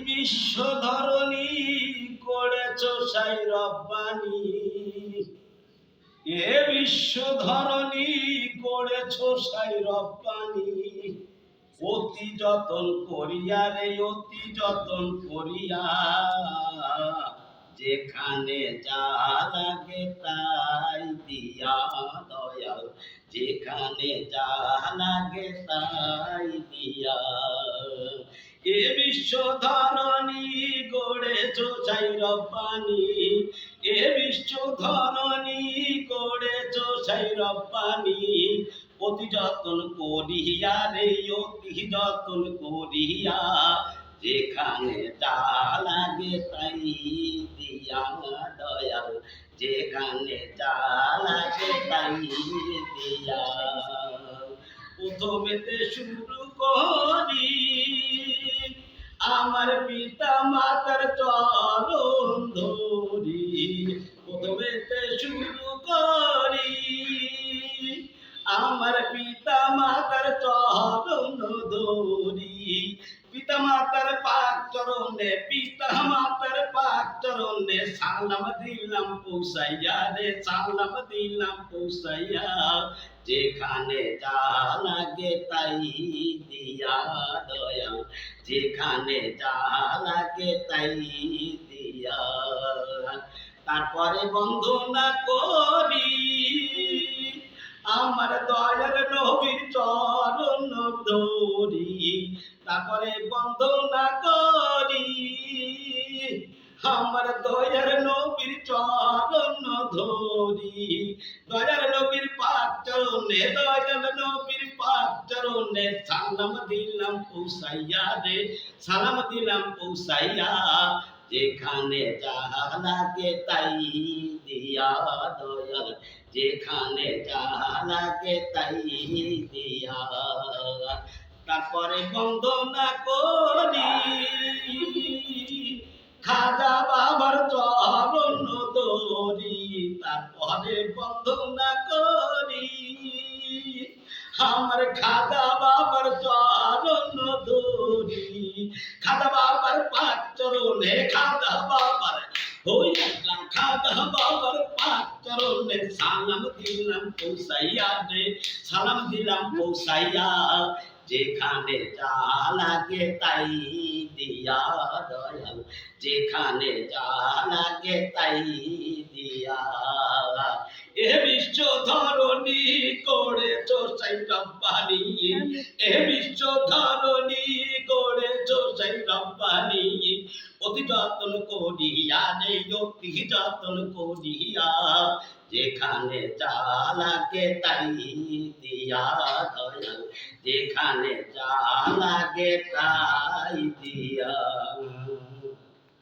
বিশ্ব ধরণী করেছ সাই রব্বানি, এ বিশ্ব ধরণী করেছ সাই রব্বানি। অতি যতন করিয়া রে অতি যতন করিয়া, যেখানে যা লাগে তাই দিয়া দয়াল, যেখানে যা লাগে তাই দিয়া। এ বিশ্ব ধরণী গড়েছ সাই রব্বানি, এ বিশ্ব ধরণী গড়েছ সাই রব্বানি। অতি যতন করিয়া রে অতি যতন করিয়া, যেখানে যা লাগে তাই দিয়া দয়াল, যেখানে যা লাগে তাই দিয়া। প্রথমেতে শুরু করি আমার পিতা মাতার চরণ ধরি, প্রথমেতে শুরু করি আমার পিতা মাতার চরণ ধরি। পিতা মাতার পাক চরণে, পিতা মাতার পাক চরণে সালাম দিলাম পৌঁছাইয়া রে, সালাম দিলাম পৌঁছাইয়া। যেখানে যা লাগে তাই দিয়া দয়াল, যেখানে যা লাগে তাই দিয়া। তারপরে বন্দনা করি আমার দয়ার নবীর চরণ ধরি, তারপরে বন্দনা করি আমার দয়ার নবীর চরণ ধরি। দয়ার নবীর পাক চরণে, দয়ার নবীর পাক চরণে সালাম দিলাম পৌঁছাইয়া রে, সালাম দিলাম পৌঁছাইয়া। যেখানে যা লাগে তাই দিয়া দয়াল, যেখানে যা লাগে তাই দিয়া। তারপরে বন্দনা করি খাজা বাবার চরণ ধরি, তারপরে বন্দনা করি আমার খাজা বাবার চরণ ধরি। খাজা বাবার পাক চরণে, খাজা বাবার হইয়া খাজা বাবার পাক চরণে সালাম দিলাম পৌঁছাইয়া রে, সালাম দিলাম পৌঁছাইয়া। যেখানে যা লাগে তাই দিয়া দয়াল, যেখানে যা লাগে তাই দিয়া। এ বিশ্ব ধরণী করেছ সাই রব্বানি, এ বিশ্ব ধরণী করেছ সাই রব্বানি। অতি যতন করিয়া রে অতি যতন করিয়া, যেখানে যা লাগে তাই দিয়া দয়াল, যেখানে যা লাগে তাই দিয়া।